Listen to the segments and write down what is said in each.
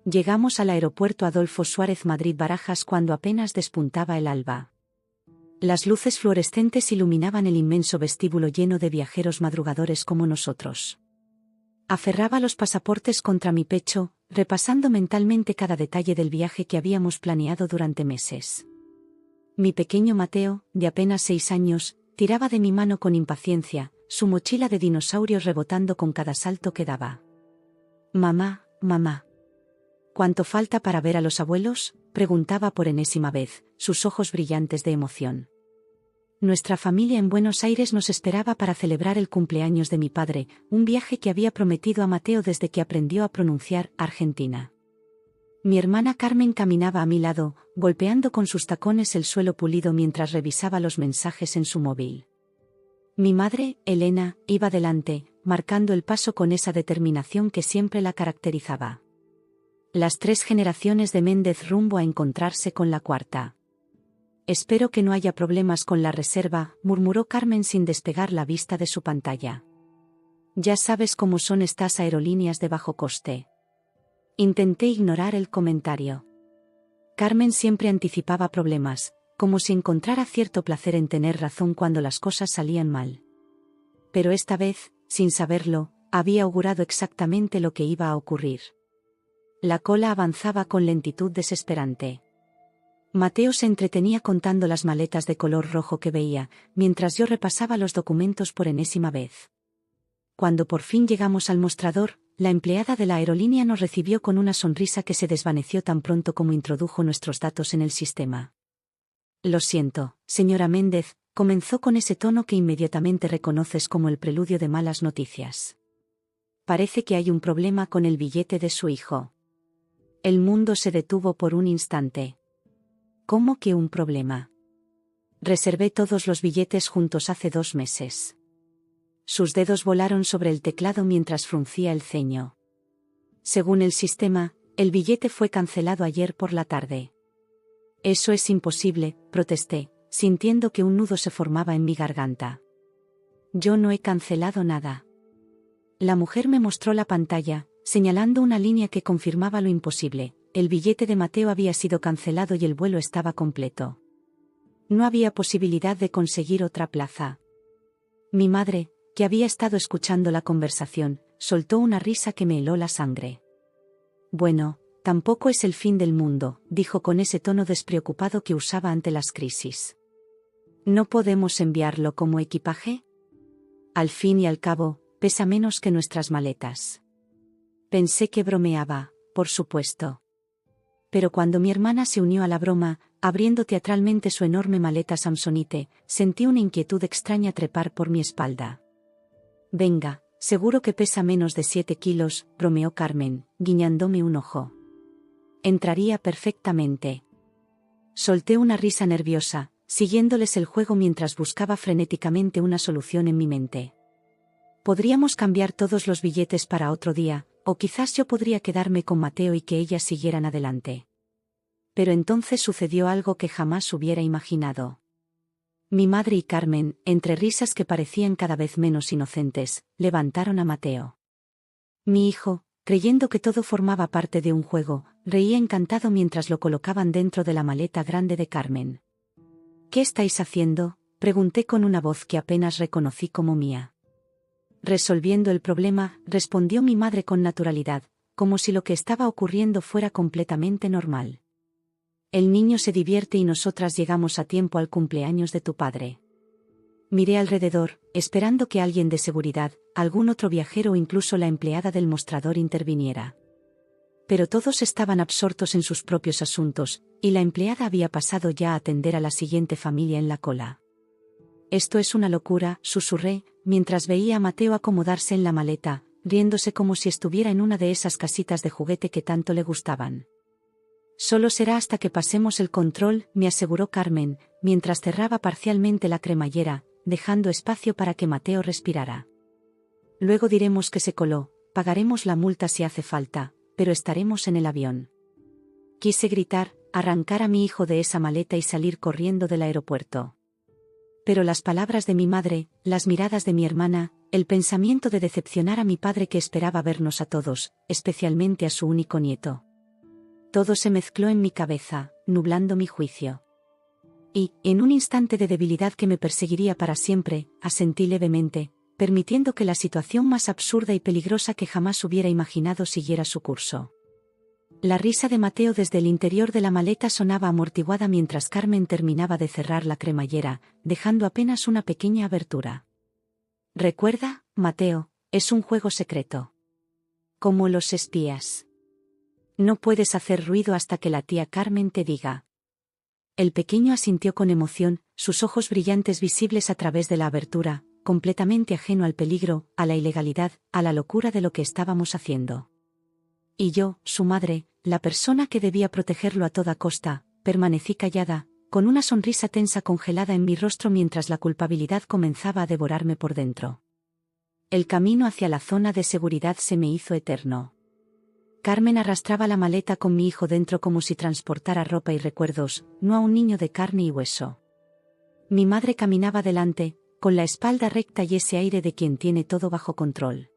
Llegamos al aeropuerto Adolfo Suárez Madrid-Barajas cuando apenas despuntaba el alba. Las luces fluorescentes iluminaban el inmenso vestíbulo lleno de viajeros madrugadores como nosotros. Aferraba los pasaportes contra mi pecho, repasando mentalmente cada detalle del viaje que habíamos planeado durante meses. Mi pequeño Mateo, de apenas 6 años, tiraba de mi mano con impaciencia, su mochila de dinosaurios rebotando con cada salto que daba. «Mamá, mamá. ¿Cuánto falta para ver a los abuelos?», preguntaba por enésima vez, sus ojos brillantes de emoción. Nuestra familia en Buenos Aires nos esperaba para celebrar el cumpleaños de mi padre, un viaje que había prometido a Mateo desde que aprendió a pronunciar Argentina. Mi hermana Carmen caminaba a mi lado, golpeando con sus tacones el suelo pulido mientras revisaba los mensajes en su móvil. Mi madre, Elena, iba delante, marcando el paso con esa determinación que siempre la caracterizaba. Las 3 generaciones de Méndez rumbo a encontrarse con la 4ª. «Espero que no haya problemas con la reserva», murmuró Carmen sin despegar la vista de su pantalla. «Ya sabes cómo son estas aerolíneas de bajo coste». Intenté ignorar el comentario. Carmen siempre anticipaba problemas, como si encontrara cierto placer en tener razón cuando las cosas salían mal. Pero esta vez, sin saberlo, había augurado exactamente lo que iba a ocurrir. La cola avanzaba con lentitud desesperante. Mateo se entretenía contando las maletas de color rojo que veía, mientras yo repasaba los documentos por enésima vez. Cuando por fin llegamos al mostrador, la empleada de la aerolínea nos recibió con una sonrisa que se desvaneció tan pronto como introdujo nuestros datos en el sistema. «Lo siento, señora Méndez», comenzó con ese tono que inmediatamente reconoces como el preludio de malas noticias. «Parece que hay un problema con el billete de su hijo». El mundo se detuvo por un instante. ¿Cómo que un problema? Reservé todos los billetes juntos hace 2 meses. Sus dedos volaron sobre el teclado mientras fruncía el ceño. Según el sistema, el billete fue cancelado ayer por la tarde. «Eso es imposible», protesté, sintiendo que un nudo se formaba en mi garganta. «Yo no he cancelado nada». La mujer me mostró la pantalla, señalando una línea que confirmaba lo imposible. El billete de Mateo había sido cancelado y el vuelo estaba completo. No había posibilidad de conseguir otra plaza. Mi madre, que había estado escuchando la conversación, soltó una risa que me heló la sangre. «Bueno, tampoco es el fin del mundo», dijo con ese tono despreocupado que usaba ante las crisis. «¿No podemos enviarlo como equipaje? Al fin y al cabo, pesa menos que nuestras maletas». Pensé que bromeaba, por supuesto. Pero cuando mi hermana se unió a la broma, abriendo teatralmente su enorme maleta samsonite, sentí una inquietud extraña trepar por mi espalda. «Venga, seguro que pesa menos de 7 kilos», bromeó Carmen, guiñándome un ojo. «Entraría perfectamente». Solté una risa nerviosa, siguiéndoles el juego mientras buscaba frenéticamente una solución en mi mente. Podríamos cambiar todos los billetes para otro día, o quizás yo podría quedarme con Mateo y que ellas siguieran adelante. Pero entonces sucedió algo que jamás hubiera imaginado. Mi madre y Carmen, entre risas que parecían cada vez menos inocentes, levantaron a Mateo. Mi hijo, creyendo que todo formaba parte de un juego, reía encantado mientras lo colocaban dentro de la maleta grande de Carmen. «¿Qué estáis haciendo?», pregunté con una voz que apenas reconocí como mía. «Resolviendo el problema», respondió mi madre con naturalidad, como si lo que estaba ocurriendo fuera completamente normal. «El niño se divierte y nosotras llegamos a tiempo al cumpleaños de tu padre». Miré alrededor, esperando que alguien de seguridad, algún otro viajero o incluso la empleada del mostrador interviniera. Pero todos estaban absortos en sus propios asuntos, y la empleada había pasado ya a atender a la siguiente familia en la cola. «Esto es una locura», susurré, mientras veía a Mateo acomodarse en la maleta, riéndose como si estuviera en una de esas casitas de juguete que tanto le gustaban. «Solo será hasta que pasemos el control», me aseguró Carmen, mientras cerraba parcialmente la cremallera, dejando espacio para que Mateo respirara. «Luego diremos que se coló, pagaremos la multa si hace falta, pero estaremos en el avión». Quise gritar, arrancar a mi hijo de esa maleta y salir corriendo del aeropuerto. Pero las palabras de mi madre, las miradas de mi hermana, el pensamiento de decepcionar a mi padre que esperaba vernos a todos, especialmente a su único nieto. Todo se mezcló en mi cabeza, nublando mi juicio. Y, en un instante de debilidad que me perseguiría para siempre, asentí levemente, permitiendo que la situación más absurda y peligrosa que jamás hubiera imaginado siguiera su curso. La risa de Mateo desde el interior de la maleta sonaba amortiguada mientras Carmen terminaba de cerrar la cremallera, dejando apenas una pequeña abertura. «Recuerda, Mateo, es un juego secreto. Como los espías. No puedes hacer ruido hasta que la tía Carmen te diga». El pequeño asintió con emoción, sus ojos brillantes visibles a través de la abertura, completamente ajeno al peligro, a la ilegalidad, a la locura de lo que estábamos haciendo. Y yo, su madre, la persona que debía protegerlo a toda costa, permanecí callada, con una sonrisa tensa congelada en mi rostro mientras la culpabilidad comenzaba a devorarme por dentro. El camino hacia la zona de seguridad se me hizo eterno. Carmen arrastraba la maleta con mi hijo dentro como si transportara ropa y recuerdos, no a un niño de carne y hueso. Mi madre caminaba delante, con la espalda recta y ese aire de quien tiene todo bajo control.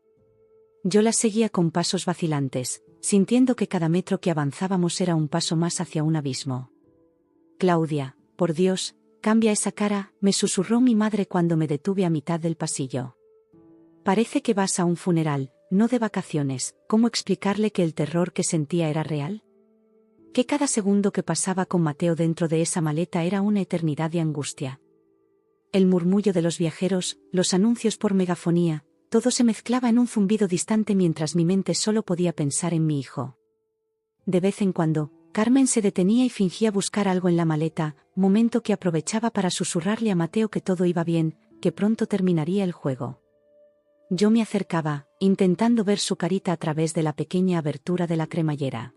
Yo la seguía con pasos vacilantes, sintiendo que cada metro que avanzábamos era un paso más hacia un abismo. «Claudia, por Dios, cambia esa cara», me susurró mi madre cuando me detuve a mitad del pasillo. «Parece que vas a un funeral, no de vacaciones». ¿Cómo explicarle que el terror que sentía era real? Que cada segundo que pasaba con Mateo dentro de esa maleta era una eternidad de angustia. El murmullo de los viajeros, los anuncios por megafonía, todo se mezclaba en un zumbido distante mientras mi mente solo podía pensar en mi hijo. De vez en cuando, Carmen se detenía y fingía buscar algo en la maleta, momento que aprovechaba para susurrarle a Mateo que todo iba bien, que pronto terminaría el juego. Yo me acercaba, intentando ver su carita a través de la pequeña abertura de la cremallera.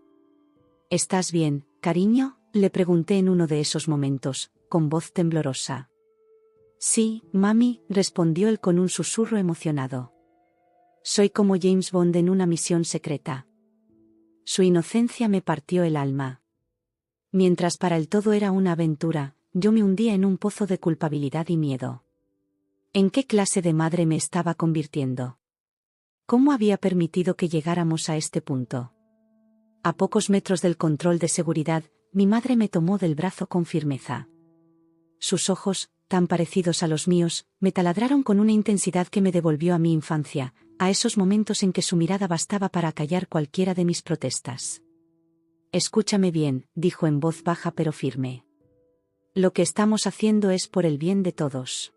«¿Estás bien, cariño?», le pregunté en uno de esos momentos, con voz temblorosa. «Sí, mami», respondió él con un susurro emocionado. «Soy como James Bond en una misión secreta». Su inocencia me partió el alma. Mientras para él todo era una aventura, yo me hundía en un pozo de culpabilidad y miedo. ¿En qué clase de madre me estaba convirtiendo? ¿Cómo había permitido que llegáramos a este punto? A pocos metros del control de seguridad, mi madre me tomó del brazo con firmeza. Sus ojos, tan parecidos a los míos, me taladraron con una intensidad que me devolvió a mi infancia, a esos momentos en que su mirada bastaba para acallar cualquiera de mis protestas. «Escúchame bien», dijo en voz baja pero firme. «Lo que estamos haciendo es por el bien de todos.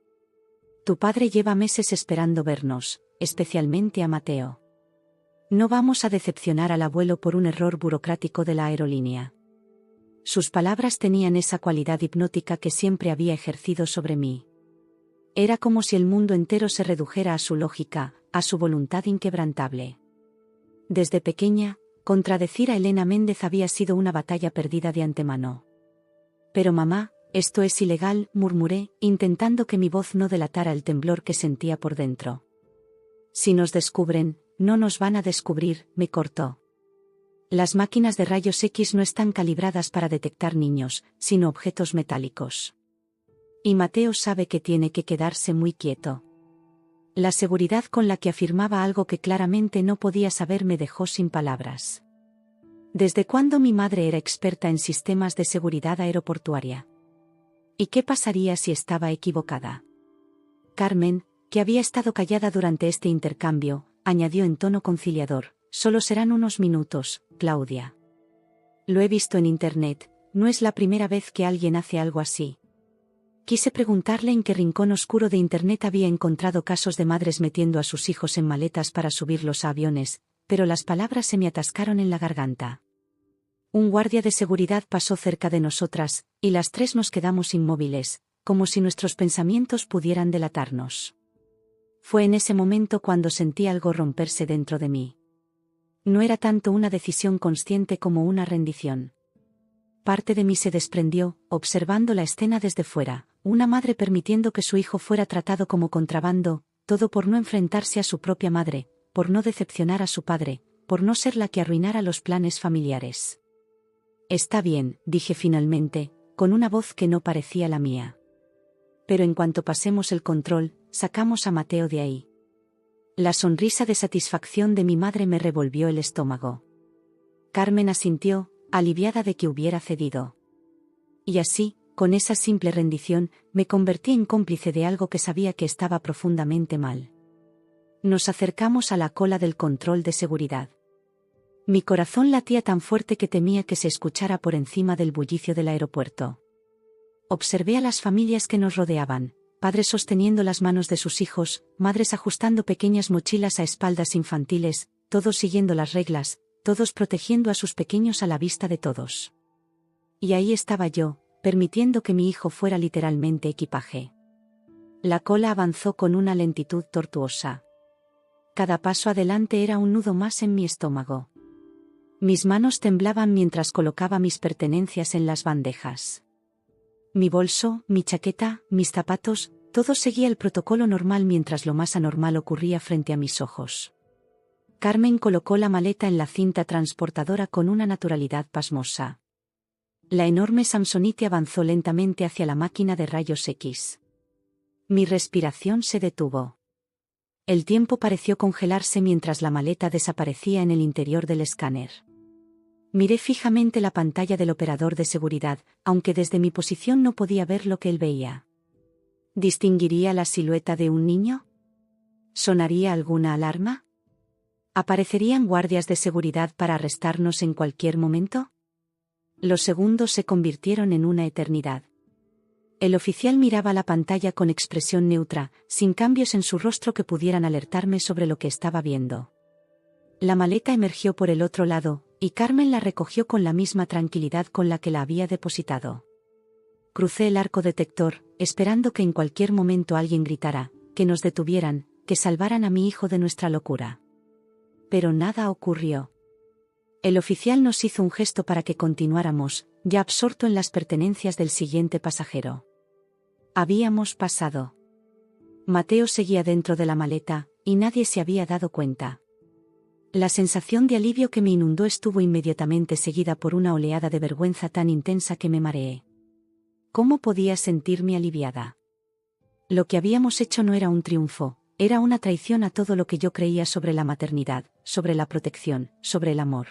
Tu padre lleva meses esperando vernos, especialmente a Mateo. No vamos a decepcionar al abuelo por un error burocrático de la aerolínea». Sus palabras tenían esa cualidad hipnótica que siempre había ejercido sobre mí. Era como si el mundo entero se redujera a su lógica, a su voluntad inquebrantable. Desde pequeña, contradecir a Elena Méndez había sido una batalla perdida de antemano. «Pero mamá, esto es ilegal», murmuré, intentando que mi voz no delatara el temblor que sentía por dentro. «Si nos descubren, no nos van a descubrir», me cortó. «Las máquinas de rayos X no están calibradas para detectar niños, sino objetos metálicos. Y Mateo sabe que tiene que quedarse muy quieto». La seguridad con la que afirmaba algo que claramente no podía saber me dejó sin palabras. ¿Desde cuándo mi madre era experta en sistemas de seguridad aeroportuaria? ¿Y qué pasaría si estaba equivocada? Carmen, que había estado callada durante este intercambio, añadió en tono conciliador: «Solo serán unos minutos, Claudia. Lo he visto en internet, no es la primera vez que alguien hace algo así». Quise preguntarle en qué rincón oscuro de internet había encontrado casos de madres metiendo a sus hijos en maletas para subirlos a aviones, pero las palabras se me atascaron en la garganta. Un guardia de seguridad pasó cerca de nosotras, y las tres nos quedamos inmóviles, como si nuestros pensamientos pudieran delatarnos. Fue en ese momento cuando sentí algo romperse dentro de mí. No era tanto una decisión consciente como una rendición. Parte de mí se desprendió, observando la escena desde fuera, una madre permitiendo que su hijo fuera tratado como contrabando, todo por no enfrentarse a su propia madre, por no decepcionar a su padre, por no ser la que arruinara los planes familiares. «Está bien», dije finalmente, con una voz que no parecía la mía. «Pero en cuanto pasemos el control, sacamos a Mateo de ahí». La sonrisa de satisfacción de mi madre me revolvió el estómago. Carmen asintió, aliviada de que hubiera cedido. Y así, con esa simple rendición, me convertí en cómplice de algo que sabía que estaba profundamente mal. Nos acercamos a la cola del control de seguridad. Mi corazón latía tan fuerte que temía que se escuchara por encima del bullicio del aeropuerto. Observé a las familias que nos rodeaban, padres sosteniendo las manos de sus hijos, madres ajustando pequeñas mochilas a espaldas infantiles, todos siguiendo las reglas, todos protegiendo a sus pequeños a la vista de todos. Y ahí estaba yo, permitiendo que mi hijo fuera literalmente equipaje. La cola avanzó con una lentitud tortuosa. Cada paso adelante era un nudo más en mi estómago. Mis manos temblaban mientras colocaba mis pertenencias en las bandejas. Mi bolso, mi chaqueta, mis zapatos, todo seguía el protocolo normal mientras lo más anormal ocurría frente a mis ojos. Carmen colocó la maleta en la cinta transportadora con una naturalidad pasmosa. La enorme Samsonite avanzó lentamente hacia la máquina de rayos X. Mi respiración se detuvo. El tiempo pareció congelarse mientras la maleta desaparecía en el interior del escáner. Miré fijamente la pantalla del operador de seguridad, aunque desde mi posición no podía ver lo que él veía. ¿Distinguiría la silueta de un niño? ¿Sonaría alguna alarma? ¿Aparecerían guardias de seguridad para arrestarnos en cualquier momento? Los segundos se convirtieron en una eternidad. El oficial miraba la pantalla con expresión neutra, sin cambios en su rostro que pudieran alertarme sobre lo que estaba viendo. La maleta emergió por el otro lado, y Carmen la recogió con la misma tranquilidad con la que la había depositado. Crucé el arco detector, esperando que en cualquier momento alguien gritara, que nos detuvieran, que salvaran a mi hijo de nuestra locura. Pero nada ocurrió. El oficial nos hizo un gesto para que continuáramos, ya absorto en las pertenencias del siguiente pasajero. Habíamos pasado. Mateo seguía dentro de la maleta, y nadie se había dado cuenta. La sensación de alivio que me inundó estuvo inmediatamente seguida por una oleada de vergüenza tan intensa que me mareé. ¿Cómo podía sentirme aliviada? Lo que habíamos hecho no era un triunfo, era una traición a todo lo que yo creía sobre la maternidad, sobre la protección, sobre el amor.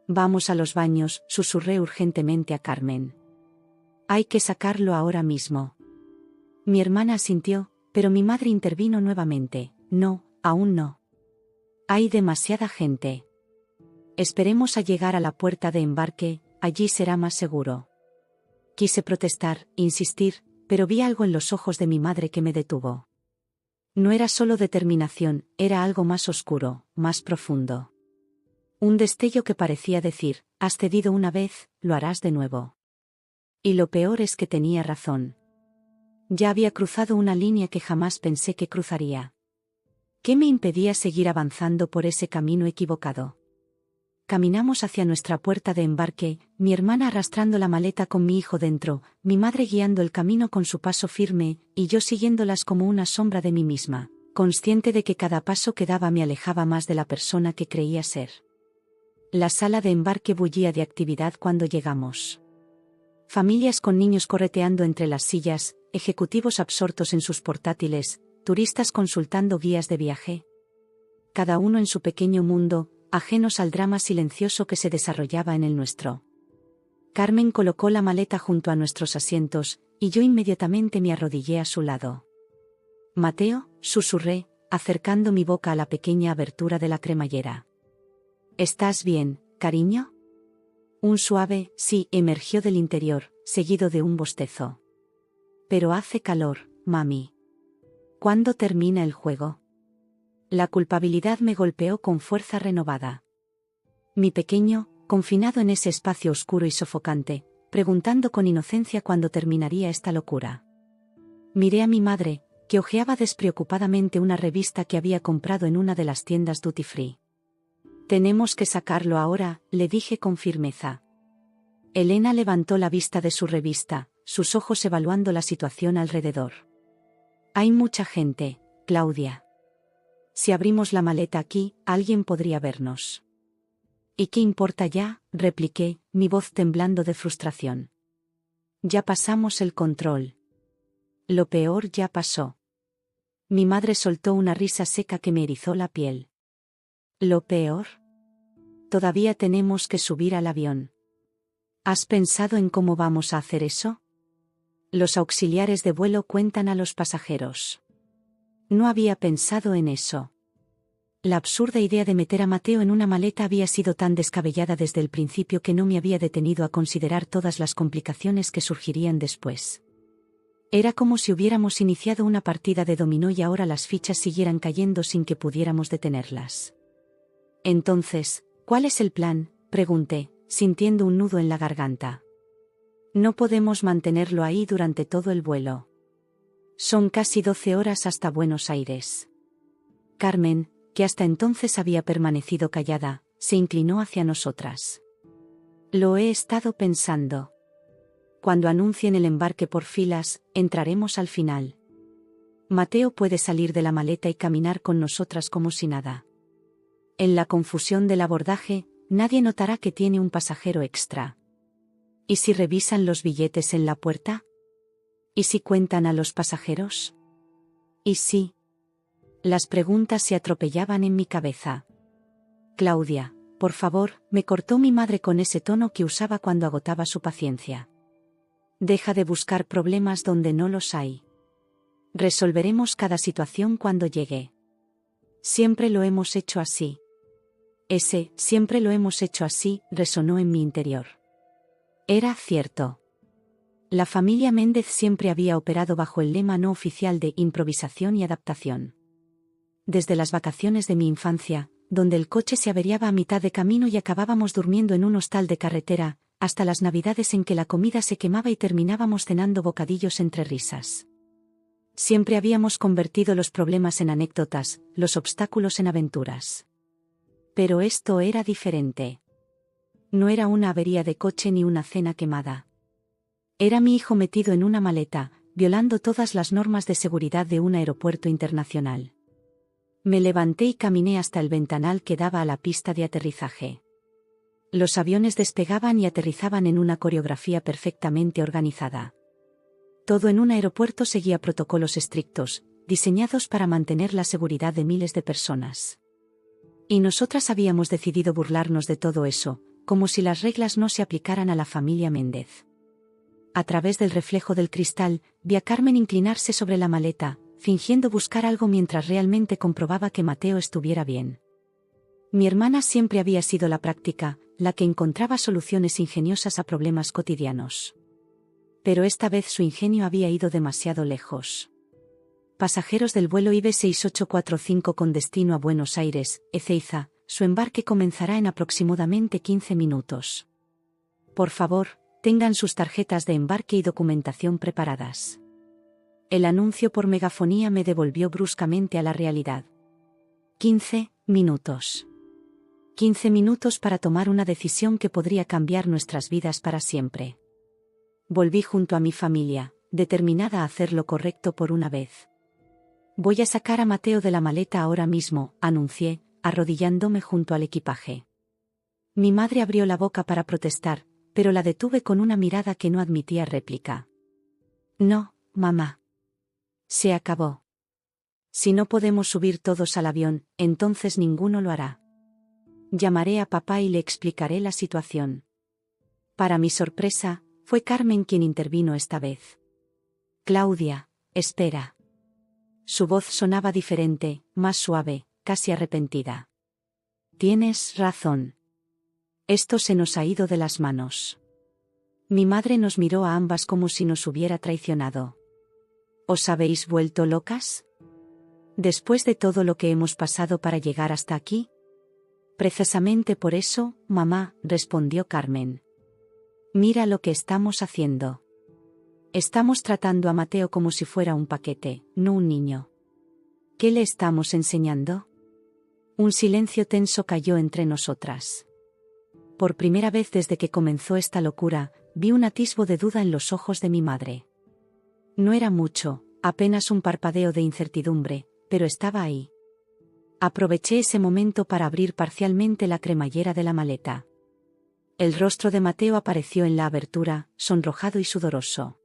Vamos a los baños, susurré urgentemente a Carmen. Hay que sacarlo ahora mismo. Mi hermana asintió, pero mi madre intervino nuevamente. No, aún no. Hay demasiada gente. Esperemos a llegar a la puerta de embarque, allí será más seguro. Quise protestar, insistir, pero vi algo en los ojos de mi madre que me detuvo. No era solo determinación, era algo más oscuro, más profundo. Un destello que parecía decir, has cedido una vez, lo harás de nuevo. Y lo peor es que tenía razón. Ya había cruzado una línea que jamás pensé que cruzaría. ¿Qué me impedía seguir avanzando por ese camino equivocado? Caminamos hacia nuestra puerta de embarque, mi hermana arrastrando la maleta con mi hijo dentro, mi madre guiando el camino con su paso firme, y yo siguiéndolas como una sombra de mí misma, consciente de que cada paso que daba me alejaba más de la persona que creía ser. La sala de embarque bullía de actividad cuando llegamos. Familias con niños correteando entre las sillas, ejecutivos absortos en sus portátiles, turistas consultando guías de viaje. Cada uno en su pequeño mundo, ajenos al drama silencioso que se desarrollaba en el nuestro. Carmen colocó la maleta junto a nuestros asientos, y yo inmediatamente me arrodillé a su lado. Mateo, susurré, acercando mi boca a la pequeña abertura de la cremallera. ¿Estás bien, cariño? Un suave sí emergió del interior, seguido de un bostezo. Pero hace calor, mami. ¿Cuándo termina el juego? La culpabilidad me golpeó con fuerza renovada. Mi pequeño, confinado en ese espacio oscuro y sofocante, preguntando con inocencia cuándo terminaría esta locura. Miré a mi madre, que hojeaba despreocupadamente una revista que había comprado en una de las tiendas duty free. Tenemos que sacarlo ahora, le dije con firmeza. Elena levantó la vista de su revista, sus ojos evaluando la situación alrededor. Hay mucha gente, Claudia. Si abrimos la maleta aquí, alguien podría vernos. ¿Y qué importa ya?, repliqué, mi voz temblando de frustración. Ya pasamos el control. Lo peor ya pasó. Mi madre soltó una risa seca que me erizó la piel. ¿Lo peor? Todavía tenemos que subir al avión. ¿Has pensado en cómo vamos a hacer eso? Los auxiliares de vuelo cuentan a los pasajeros. No había pensado en eso. La absurda idea de meter a Mateo en una maleta había sido tan descabellada desde el principio que no me había detenido a considerar todas las complicaciones que surgirían después. Era como si hubiéramos iniciado una partida de dominó y ahora las fichas siguieran cayendo sin que pudiéramos detenerlas. Entonces, ¿cuál es el plan?, pregunté, sintiendo un nudo en la garganta. No podemos mantenerlo ahí durante todo el vuelo. Son casi 12 horas hasta Buenos Aires. Carmen, que hasta entonces había permanecido callada, se inclinó hacia nosotras. Lo he estado pensando. Cuando anuncien el embarque por filas, entraremos al final. Mateo puede salir de la maleta y caminar con nosotras como si nada. En la confusión del abordaje, nadie notará que tiene un pasajero extra. ¿Y si revisan los billetes en la puerta? ¿Y si cuentan a los pasajeros? ¿Y si? Las preguntas se atropellaban en mi cabeza. Claudia, por favor, me cortó mi madre con ese tono que usaba cuando agotaba su paciencia. Deja de buscar problemas donde no los hay. Resolveremos cada situación cuando llegue. Siempre lo hemos hecho así. Siempre lo hemos hecho así, resonó en mi interior. Era cierto. La familia Méndez siempre había operado bajo el lema no oficial de improvisación y adaptación. Desde las vacaciones de mi infancia, donde el coche se averiaba a mitad de camino y acabábamos durmiendo en un hostal de carretera, hasta las navidades en que la comida se quemaba y terminábamos cenando bocadillos entre risas. Siempre habíamos convertido los problemas en anécdotas, los obstáculos en aventuras. Pero esto era diferente. No era una avería de coche ni una cena quemada. Era mi hijo metido en una maleta, violando todas las normas de seguridad de un aeropuerto internacional. Me levanté y caminé hasta el ventanal que daba a la pista de aterrizaje. Los aviones despegaban y aterrizaban en una coreografía perfectamente organizada. Todo en un aeropuerto seguía protocolos estrictos, diseñados para mantener la seguridad de miles de personas. Y nosotras habíamos decidido burlarnos de todo eso, como si las reglas no se aplicaran a la familia Méndez. A través del reflejo del cristal, vi a Carmen inclinarse sobre la maleta, fingiendo buscar algo mientras realmente comprobaba que Mateo estuviera bien. Mi hermana siempre había sido la práctica, la que encontraba soluciones ingeniosas a problemas cotidianos. Pero esta vez su ingenio había ido demasiado lejos. Pasajeros del vuelo IBE 6845 con destino a Buenos Aires, Ezeiza, su embarque comenzará en aproximadamente 15 minutos. Por favor, tengan sus tarjetas de embarque y documentación preparadas. El anuncio por megafonía me devolvió bruscamente a la realidad. 15 minutos. 15 minutos para tomar una decisión que podría cambiar nuestras vidas para siempre. Volví junto a mi familia, determinada a hacer lo correcto por una vez. Voy a sacar a Mateo de la maleta ahora mismo, anuncié, arrodillándome junto al equipaje. Mi madre abrió la boca para protestar, pero la detuve con una mirada que no admitía réplica. No, mamá. Se acabó. Si no podemos subir todos al avión, entonces ninguno lo hará. Llamaré a papá y le explicaré la situación. Para mi sorpresa, fue Carmen quien intervino esta vez. Claudia, espera. Su voz sonaba diferente, más suave, casi arrepentida. Tienes razón. Esto se nos ha ido de las manos. Mi madre nos miró a ambas como si nos hubiera traicionado. ¿Os habéis vuelto locas? Después de todo lo que hemos pasado para llegar hasta aquí. Precisamente por eso, mamá, respondió Carmen. Mira lo que estamos haciendo. Estamos tratando a Mateo como si fuera un paquete, no un niño. ¿Qué le estamos enseñando? Un silencio tenso cayó entre nosotras. Por primera vez desde que comenzó esta locura, vi un atisbo de duda en los ojos de mi madre. No era mucho, apenas un parpadeo de incertidumbre, pero estaba ahí. Aproveché ese momento para abrir parcialmente la cremallera de la maleta. El rostro de Mateo apareció en la abertura, sonrojado y sudoroso.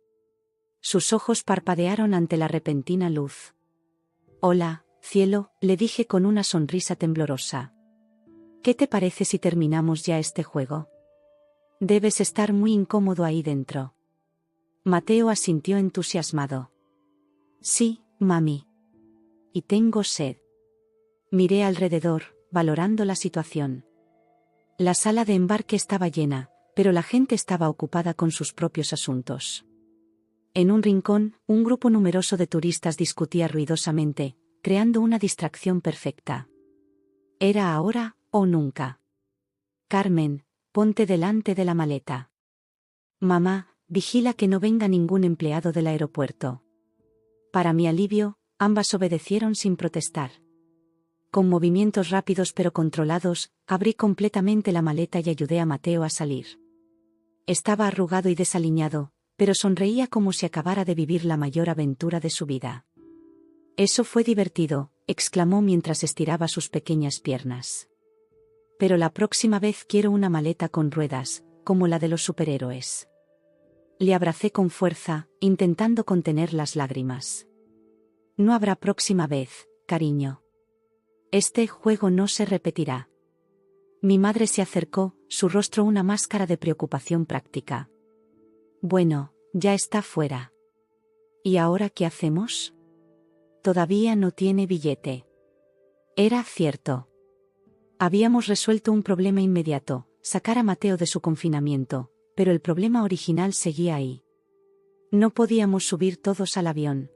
Sus ojos parpadearon ante la repentina luz. Hola, cielo, le dije con una sonrisa temblorosa. ¿Qué te parece si terminamos ya este juego? Debes estar muy incómodo ahí dentro. Mateo asintió entusiasmado. Sí, mami. Y tengo sed. Miré alrededor, valorando la situación. La sala de embarque estaba llena, pero la gente estaba ocupada con sus propios asuntos. En un rincón, un grupo numeroso de turistas discutía ruidosamente, creando una distracción perfecta. Era ahora o nunca. Carmen, ponte delante de la maleta. Mamá, vigila que no venga ningún empleado del aeropuerto. Para mi alivio, ambas obedecieron sin protestar. Con movimientos rápidos pero controlados, abrí completamente la maleta y ayudé a Mateo a salir. Estaba arrugado y desaliñado, pero sonreía como si acabara de vivir la mayor aventura de su vida. Eso fue divertido, exclamó mientras estiraba sus pequeñas piernas. Pero la próxima vez quiero una maleta con ruedas, como la de los superhéroes. Le abracé con fuerza, intentando contener las lágrimas. No habrá próxima vez, cariño. Este juego no se repetirá. Mi madre se acercó, su rostro una máscara de preocupación práctica. Bueno, ya está fuera. ¿Y ahora qué hacemos? Todavía no tiene billete. Era cierto. Habíamos resuelto un problema inmediato, sacar a Mateo de su confinamiento, pero el problema original seguía ahí. No podíamos subir todos al avión.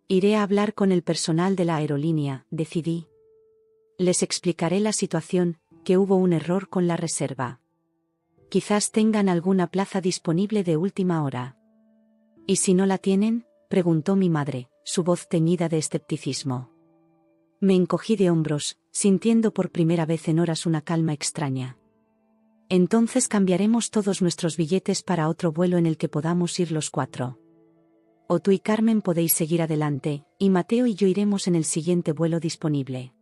Iré a hablar con el personal de la aerolínea, decidí. Les explicaré la situación, que hubo un error con la reserva. Quizás tengan alguna plaza disponible de última hora. ¿Y si no la tienen?, preguntó mi madre, su voz teñida de escepticismo. Me encogí de hombros, sintiendo por primera vez en horas una calma extraña. Entonces cambiaremos todos nuestros billetes para otro vuelo en el que podamos ir los 4. O tú y Carmen podéis seguir adelante, y Mateo y yo iremos en el siguiente vuelo disponible.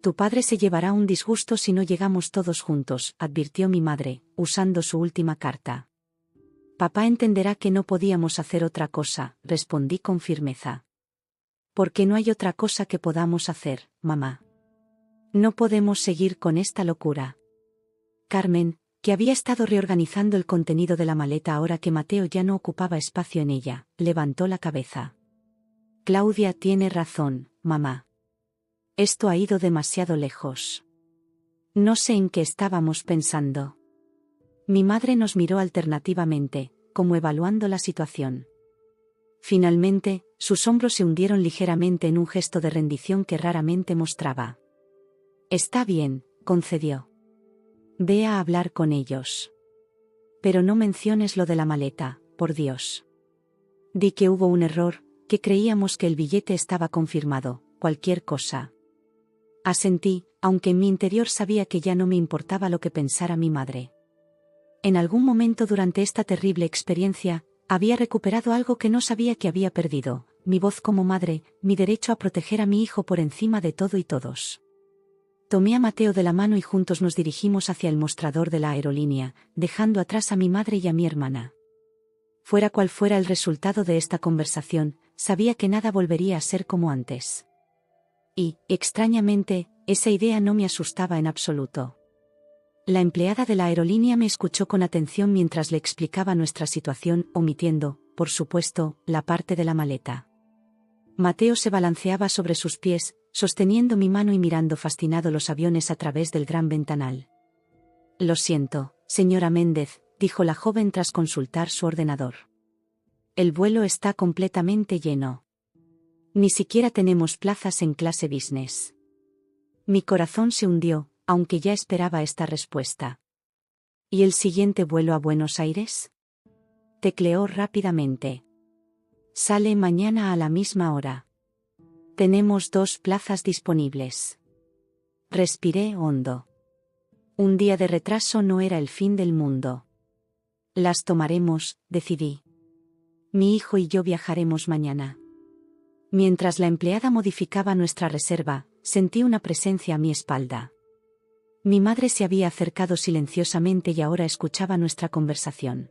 Tu padre se llevará un disgusto si no llegamos todos juntos, advirtió mi madre, usando su última carta. Papá entenderá que no podíamos hacer otra cosa, respondí con firmeza. Porque no hay otra cosa que podamos hacer, mamá. No podemos seguir con esta locura. Carmen, que había estado reorganizando el contenido de la maleta ahora que Mateo ya no ocupaba espacio en ella, levantó la cabeza. Claudia tiene razón, mamá. Esto ha ido demasiado lejos. No sé en qué estábamos pensando. Mi madre nos miró alternativamente, como evaluando la situación. Finalmente, sus hombros se hundieron ligeramente en un gesto de rendición que raramente mostraba. Está bien, concedió. Ve a hablar con ellos. Pero no menciones lo de la maleta, por Dios. Di que hubo un error, que creíamos que el billete estaba confirmado, cualquier cosa. Asentí, aunque en mi interior sabía que ya no me importaba lo que pensara mi madre. En algún momento durante esta terrible experiencia, había recuperado algo que no sabía que había perdido, mi voz como madre, mi derecho a proteger a mi hijo por encima de todo y todos. Tomé a Mateo de la mano y juntos nos dirigimos hacia el mostrador de la aerolínea, dejando atrás a mi madre y a mi hermana. Fuera cual fuera el resultado de esta conversación, sabía que nada volvería a ser como antes. Y, extrañamente, esa idea no me asustaba en absoluto. La empleada de la aerolínea me escuchó con atención mientras le explicaba nuestra situación, omitiendo, por supuesto, la parte de la maleta. Mateo se balanceaba sobre sus pies, sosteniendo mi mano y mirando fascinado los aviones a través del gran ventanal. Lo siento, señora Méndez, dijo la joven tras consultar su ordenador. El vuelo está completamente lleno. Ni siquiera tenemos plazas en clase business. Mi corazón se hundió, aunque ya esperaba esta respuesta. ¿Y el siguiente vuelo a Buenos Aires? Tecleó rápidamente. Sale mañana a la misma hora. Tenemos 2 plazas disponibles. Respiré hondo. Un día de retraso no era el fin del mundo. Las tomaremos, decidí. Mi hijo y yo viajaremos mañana. Mientras la empleada modificaba nuestra reserva, sentí una presencia a mi espalda. Mi madre se había acercado silenciosamente y ahora escuchaba nuestra conversación.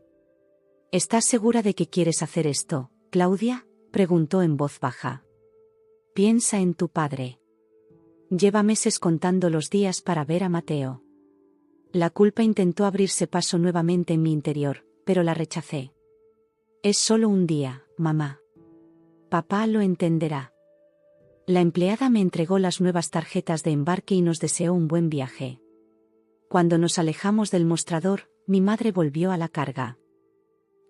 ¿Estás segura de que quieres hacer esto, Claudia?, preguntó en voz baja. Piensa en tu padre. Lleva meses contando los días para ver a Mateo. La culpa intentó abrirse paso nuevamente en mi interior, pero la rechacé. Es solo un día, mamá. Papá lo entenderá. La empleada me entregó las nuevas tarjetas de embarque y nos deseó un buen viaje. Cuando nos alejamos del mostrador, mi madre volvió a la carga.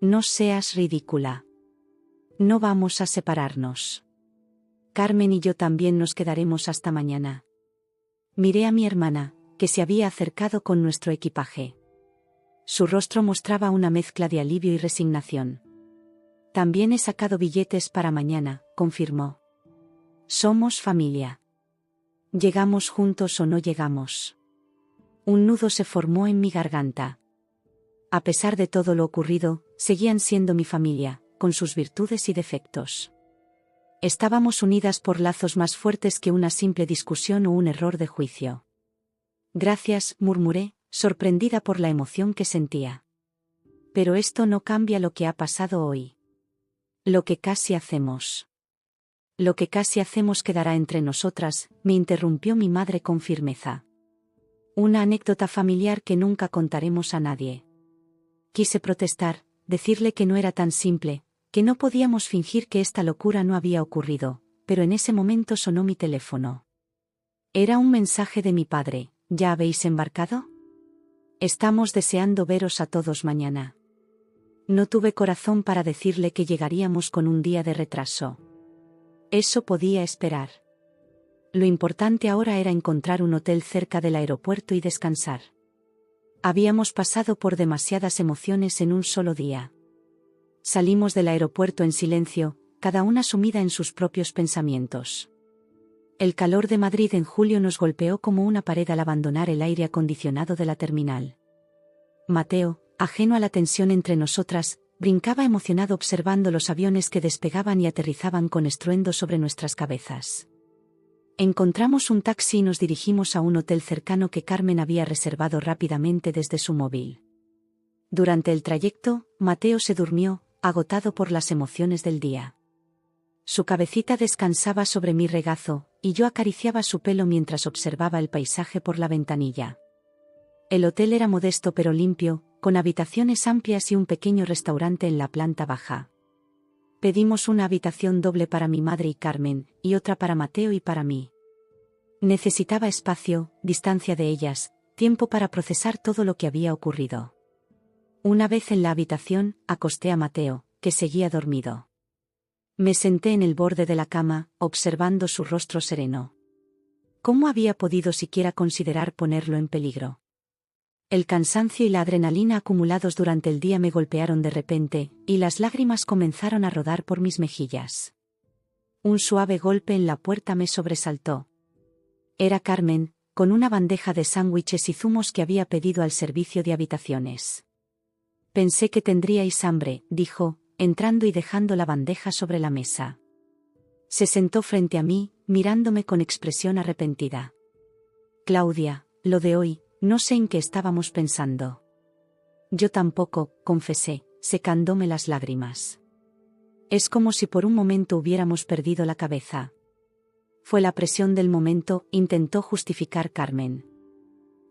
No seas ridícula. No vamos a separarnos. Carmen y yo también nos quedaremos hasta mañana. Miré a mi hermana, que se había acercado con nuestro equipaje. Su rostro mostraba una mezcla de alivio y resignación. También he sacado billetes para mañana, confirmó. Somos familia. ¿Llegamos juntos o no llegamos? Un nudo se formó en mi garganta. A pesar de todo lo ocurrido, seguían siendo mi familia, con sus virtudes y defectos. Estábamos unidas por lazos más fuertes que una simple discusión o un error de juicio. Gracias, murmuré, sorprendida por la emoción que sentía. Pero esto no cambia lo que ha pasado hoy. Lo que casi hacemos. Lo que casi hacemos quedará entre nosotras, me interrumpió mi madre con firmeza. Una anécdota familiar que nunca contaremos a nadie. Quise protestar, decirle que no era tan simple, que no podíamos fingir que esta locura no había ocurrido, pero en ese momento sonó mi teléfono. Era un mensaje de mi padre. ¿Ya habéis embarcado? Estamos deseando veros a todos mañana. No tuve corazón para decirle que llegaríamos con un día de retraso. Eso podía esperar. Lo importante ahora era encontrar un hotel cerca del aeropuerto y descansar. Habíamos pasado por demasiadas emociones en un solo día. Salimos del aeropuerto en silencio, cada una sumida en sus propios pensamientos. El calor de Madrid en julio nos golpeó como una pared al abandonar el aire acondicionado de la terminal. Mateo, ajeno a la tensión entre nosotras, brincaba emocionado observando los aviones que despegaban y aterrizaban con estruendo sobre nuestras cabezas. Encontramos un taxi y nos dirigimos a un hotel cercano que Carmen había reservado rápidamente desde su móvil. Durante el trayecto, Mateo se durmió, agotado por las emociones del día. Su cabecita descansaba sobre mi regazo, y yo acariciaba su pelo mientras observaba el paisaje por la ventanilla. El hotel era modesto pero limpio, con habitaciones amplias y un pequeño restaurante en la planta baja. Pedimos una habitación doble para mi madre y Carmen, y otra para Mateo y para mí. Necesitaba espacio, distancia de ellas, tiempo para procesar todo lo que había ocurrido. Una vez en la habitación, acosté a Mateo, que seguía dormido. Me senté en el borde de la cama, observando su rostro sereno. ¿Cómo había podido siquiera considerar ponerlo en peligro? El cansancio y la adrenalina acumulados durante el día me golpearon de repente, y las lágrimas comenzaron a rodar por mis mejillas. Un suave golpe en la puerta me sobresaltó. Era Carmen, con una bandeja de sándwiches y zumos que había pedido al servicio de habitaciones. Pensé que tendríais hambre, dijo, entrando y dejando la bandeja sobre la mesa. Se sentó frente a mí, mirándome con expresión arrepentida. Claudia, lo de hoy, no sé en qué estábamos pensando. Yo tampoco, confesé, secándome las lágrimas. Es como si por un momento hubiéramos perdido la cabeza. Fue la presión del momento, intentó justificar Carmen.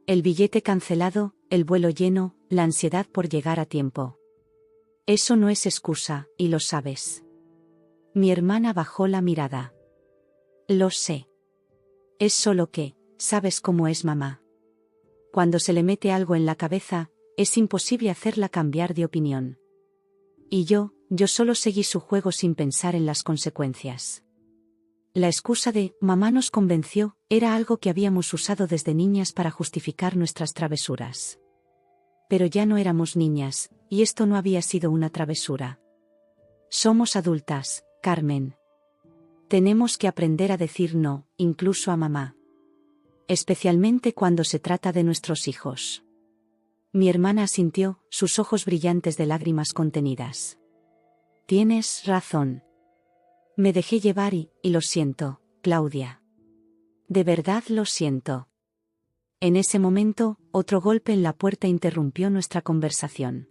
El billete cancelado, el vuelo lleno, la ansiedad por llegar a tiempo. Eso no es excusa, y lo sabes. Mi hermana bajó la mirada. Lo sé. Es solo que, sabes cómo es mamá. Cuando se le mete algo en la cabeza, es imposible hacerla cambiar de opinión. Y yo solo seguí su juego sin pensar en las consecuencias. La excusa de «mamá nos convenció» era algo que habíamos usado desde niñas para justificar nuestras travesuras. Pero ya no éramos niñas, y esto no había sido una travesura. Somos adultas, Carmen. Tenemos que aprender a decir no, incluso a mamá. Especialmente cuando se trata de nuestros hijos. Mi hermana asintió, sus ojos brillantes de lágrimas contenidas. Tienes razón. Me dejé llevar y lo siento, Claudia. De verdad lo siento. En ese momento, otro golpe en la puerta interrumpió nuestra conversación.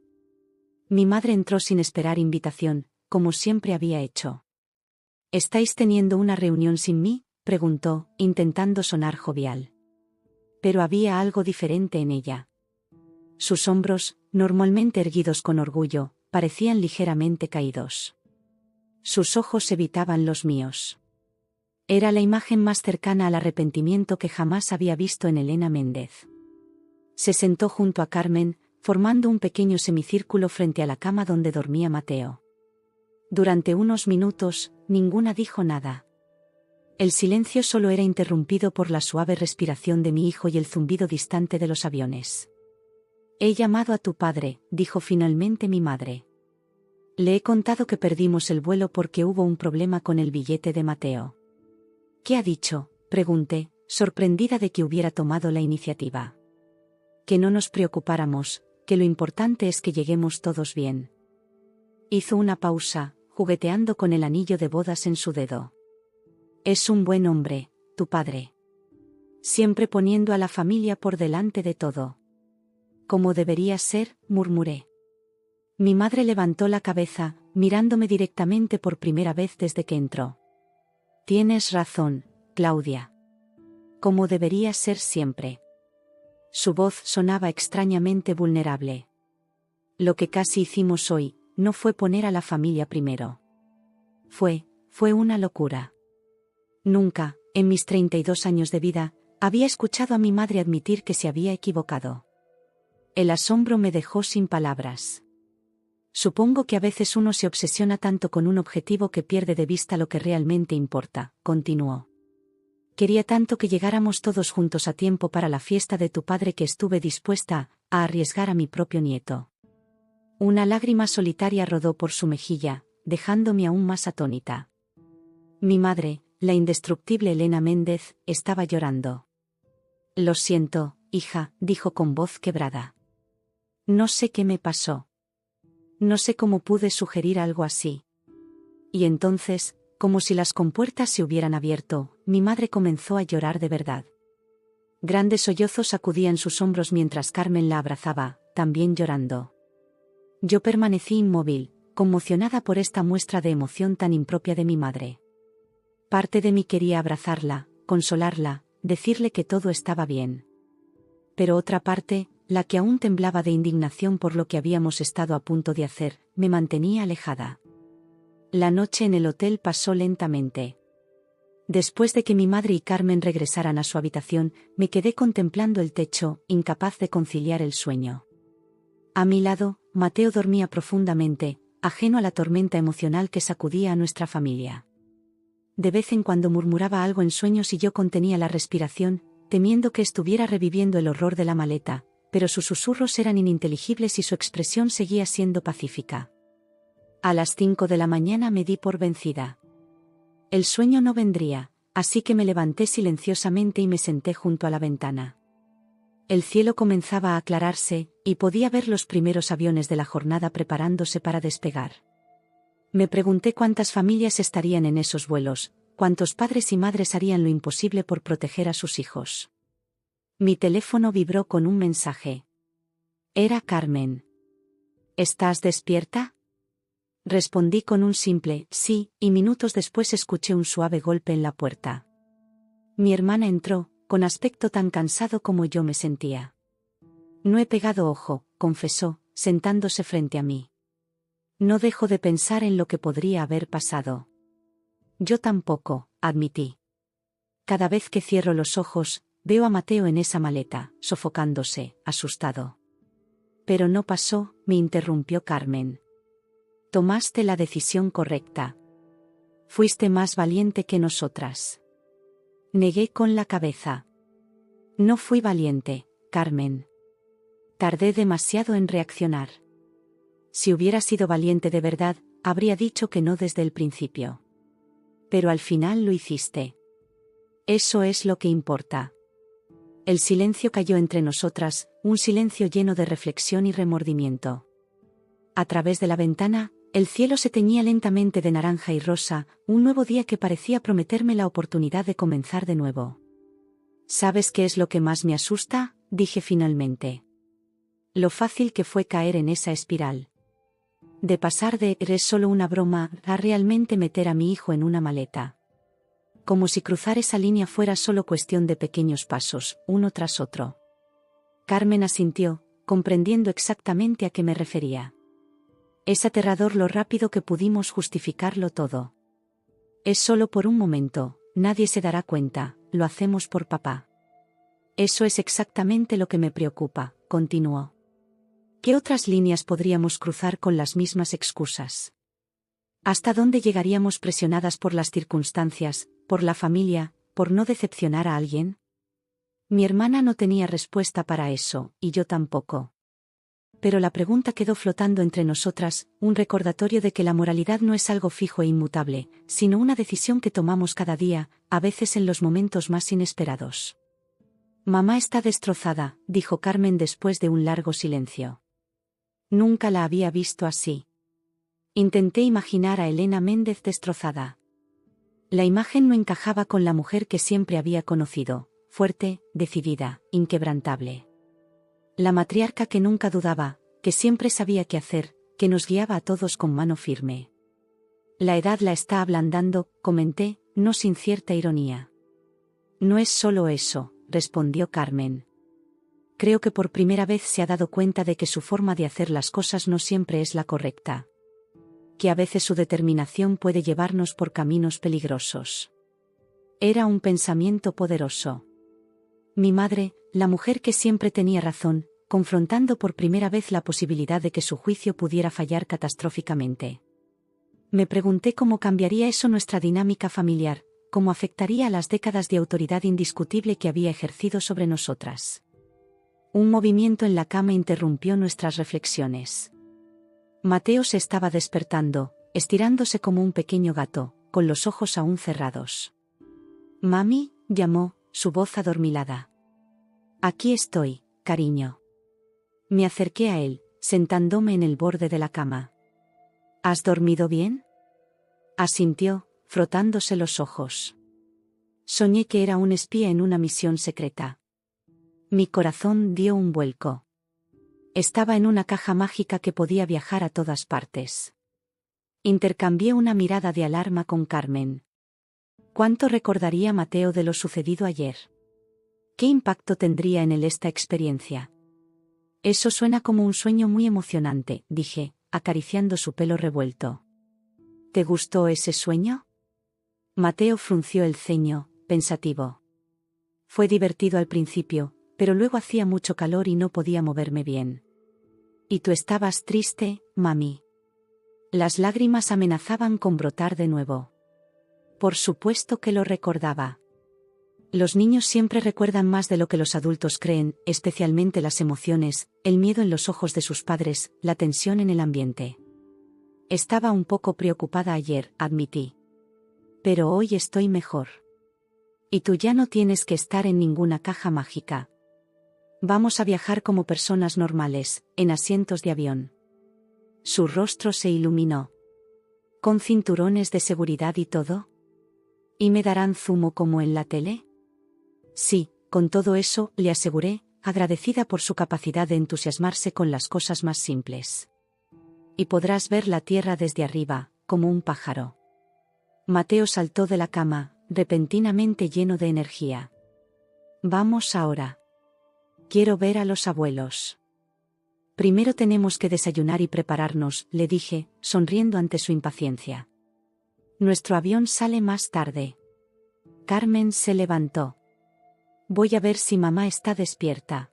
Mi madre entró sin esperar invitación, como siempre había hecho. ¿Estáis teniendo una reunión sin mí?, preguntó, intentando sonar jovial. Pero había algo diferente en ella. Sus hombros, normalmente erguidos con orgullo, parecían ligeramente caídos. Sus ojos evitaban los míos. Era la imagen más cercana al arrepentimiento que jamás había visto en Elena Méndez. Se sentó junto a Carmen, formando un pequeño semicírculo frente a la cama donde dormía Mateo. Durante unos minutos, ninguna dijo nada. El silencio solo era interrumpido por la suave respiración de mi hijo y el zumbido distante de los aviones. «He llamado a tu padre», dijo finalmente mi madre. «Le he contado que perdimos el vuelo porque hubo un problema con el billete de Mateo». «¿Qué ha dicho?», pregunté, sorprendida de que hubiera tomado la iniciativa. «Que no nos preocupáramos, que lo importante es que lleguemos todos bien». Hizo una pausa, jugueteando con el anillo de bodas en su dedo. «Es un buen hombre, tu padre. Siempre poniendo a la familia por delante de todo». «Como debería ser», murmuré. Mi madre levantó la cabeza, mirándome directamente por primera vez desde que entró. «Tienes razón, Claudia. Como debería ser siempre». Su voz sonaba extrañamente vulnerable. «Lo que casi hicimos hoy, no fue poner a la familia primero. Fue una locura». Nunca, en mis 32 años de vida, había escuchado a mi madre admitir que se había equivocado. El asombro me dejó sin palabras. «Supongo que a veces uno se obsesiona tanto con un objetivo que pierde de vista lo que realmente importa», continuó. «Quería tanto que llegáramos todos juntos a tiempo para la fiesta de tu padre que estuve dispuesta a arriesgar a mi propio nieto». Una lágrima solitaria rodó por su mejilla, dejándome aún más atónita. Mi madre, la indestructible Elena Méndez, estaba llorando. «Lo siento, hija», dijo con voz quebrada. «No sé qué me pasó. No sé cómo pude sugerir algo así». Y entonces, como si las compuertas se hubieran abierto, mi madre comenzó a llorar de verdad. Grandes sollozos sacudían sus hombros mientras Carmen la abrazaba, también llorando. Yo permanecí inmóvil, conmocionada por esta muestra de emoción tan impropia de mi madre. Parte de mí quería abrazarla, consolarla, decirle que todo estaba bien. Pero otra parte, la que aún temblaba de indignación por lo que habíamos estado a punto de hacer, me mantenía alejada. La noche en el hotel pasó lentamente. Después de que mi madre y Carmen regresaran a su habitación, me quedé contemplando el techo, incapaz de conciliar el sueño. A mi lado, Mateo dormía profundamente, ajeno a la tormenta emocional que sacudía a nuestra familia. De vez en cuando murmuraba algo en sueños y yo contenía la respiración, temiendo que estuviera reviviendo el horror de la maleta, pero sus susurros eran ininteligibles y su expresión seguía siendo pacífica. A las 5 de la mañana me di por vencida. El sueño no vendría, así que me levanté silenciosamente y me senté junto a la ventana. El cielo comenzaba a aclararse, y podía ver los primeros aviones de la jornada preparándose para despegar. Me pregunté cuántas familias estarían en esos vuelos, cuántos padres y madres harían lo imposible por proteger a sus hijos. Mi teléfono vibró con un mensaje. Era Carmen. «¿Estás despierta?». Respondí con un simple «sí», y minutos después escuché un suave golpe en la puerta. Mi hermana entró, con aspecto tan cansado como yo me sentía. «No he pegado ojo», confesó, sentándose frente a mí. «No dejo de pensar en lo que podría haber pasado». «Yo tampoco», admití. «Cada vez que cierro los ojos, veo a Mateo en esa maleta, sofocándose, asustado». «Pero no pasó», me interrumpió Carmen. «Tomaste la decisión correcta. Fuiste más valiente que nosotras». Negué con la cabeza. «No fui valiente, Carmen. Tardé demasiado en reaccionar. Si hubiera sido valiente de verdad, habría dicho que no desde el principio. Pero al final lo hiciste. Eso es lo que importa». El silencio cayó entre nosotras, un silencio lleno de reflexión y remordimiento. A través de la ventana, el cielo se teñía lentamente de naranja y rosa, un nuevo día que parecía prometerme la oportunidad de comenzar de nuevo. «¿Sabes qué es lo que más me asusta?», dije finalmente. Lo fácil que fue caer en esa espiral. De pasar de «eres solo una broma» a realmente meter a mi hijo en una maleta. Como si cruzar esa línea fuera solo cuestión de pequeños pasos, uno tras otro. Carmen asintió, comprendiendo exactamente a qué me refería. Es aterrador lo rápido que pudimos justificarlo todo. Es solo por un momento, nadie se dará cuenta, lo hacemos por papá. Eso es exactamente lo que me preocupa, continuó. ¿Qué otras líneas podríamos cruzar con las mismas excusas? ¿Hasta dónde llegaríamos presionadas por las circunstancias, por la familia, por no decepcionar a alguien? Mi hermana no tenía respuesta para eso, y yo tampoco. Pero la pregunta quedó flotando entre nosotras, un recordatorio de que la moralidad no es algo fijo e inmutable, sino una decisión que tomamos cada día, a veces en los momentos más inesperados. Mamá está destrozada, dijo Carmen después de un largo silencio. Nunca la había visto así. Intenté imaginar a Elena Méndez destrozada. La imagen no encajaba con la mujer que siempre había conocido, fuerte, decidida, inquebrantable. La matriarca que nunca dudaba, que siempre sabía qué hacer, que nos guiaba a todos con mano firme. La edad la está ablandando, comenté, no sin cierta ironía. No es solo eso, respondió Carmen. Creo que por primera vez se ha dado cuenta de que su forma de hacer las cosas no siempre es la correcta. Que a veces su determinación puede llevarnos por caminos peligrosos. Era un pensamiento poderoso. Mi madre, la mujer que siempre tenía razón, confrontando por primera vez la posibilidad de que su juicio pudiera fallar catastróficamente. Me pregunté cómo cambiaría eso nuestra dinámica familiar, cómo afectaría a las décadas de autoridad indiscutible que había ejercido sobre nosotras. Un movimiento en la cama interrumpió nuestras reflexiones. Mateo se estaba despertando, estirándose como un pequeño gato, con los ojos aún cerrados. «Mami», llamó, su voz adormilada. «Aquí estoy, cariño». Me acerqué a él, sentándome en el borde de la cama. «¿Has dormido bien?». Asintió, frotándose los ojos. Soñé que era un espía en una misión secreta. Mi corazón dio un vuelco. Estaba en una caja mágica que podía viajar a todas partes. Intercambié una mirada de alarma con Carmen. ¿Cuánto recordaría Mateo de lo sucedido ayer? ¿Qué impacto tendría en él esta experiencia? Eso suena como un sueño muy emocionante, dije, acariciando su pelo revuelto. ¿Te gustó ese sueño? Mateo frunció el ceño, pensativo. Fue divertido al principio, pero luego hacía mucho calor y no podía moverme bien. ¿Y tú estabas triste, mami? Las lágrimas amenazaban con brotar de nuevo. Por supuesto que lo recordaba. Los niños siempre recuerdan más de lo que los adultos creen, especialmente las emociones, el miedo en los ojos de sus padres, la tensión en el ambiente. Estaba un poco preocupada ayer, admití. Pero hoy estoy mejor. Y tú ya no tienes que estar en ninguna caja mágica. Vamos a viajar como personas normales, en asientos de avión. Su rostro se iluminó. ¿Con cinturones de seguridad y todo? ¿Y me darán zumo como en la tele? Sí, con todo eso, le aseguré, agradecida por su capacidad de entusiasmarse con las cosas más simples. Y podrás ver la tierra desde arriba, como un pájaro. Mateo saltó de la cama, repentinamente lleno de energía. Vamos ahora. Quiero ver a los abuelos. Primero tenemos que desayunar y prepararnos, le dije, sonriendo ante su impaciencia. Nuestro avión sale más tarde. Carmen se levantó. Voy a ver si mamá está despierta.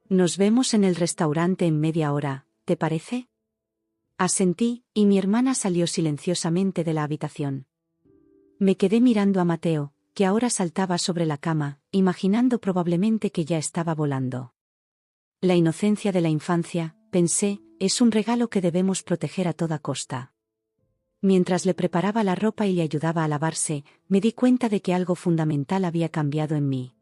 Nos vemos en el restaurante en media hora, ¿te parece? Asentí, y mi hermana salió silenciosamente de la habitación. Me quedé mirando a Mateo, que ahora saltaba sobre la cama, imaginando probablemente que ya estaba volando. La inocencia de la infancia, pensé, es un regalo que debemos proteger a toda costa. Mientras le preparaba la ropa y le ayudaba a lavarse, me di cuenta de que algo fundamental había cambiado en mí.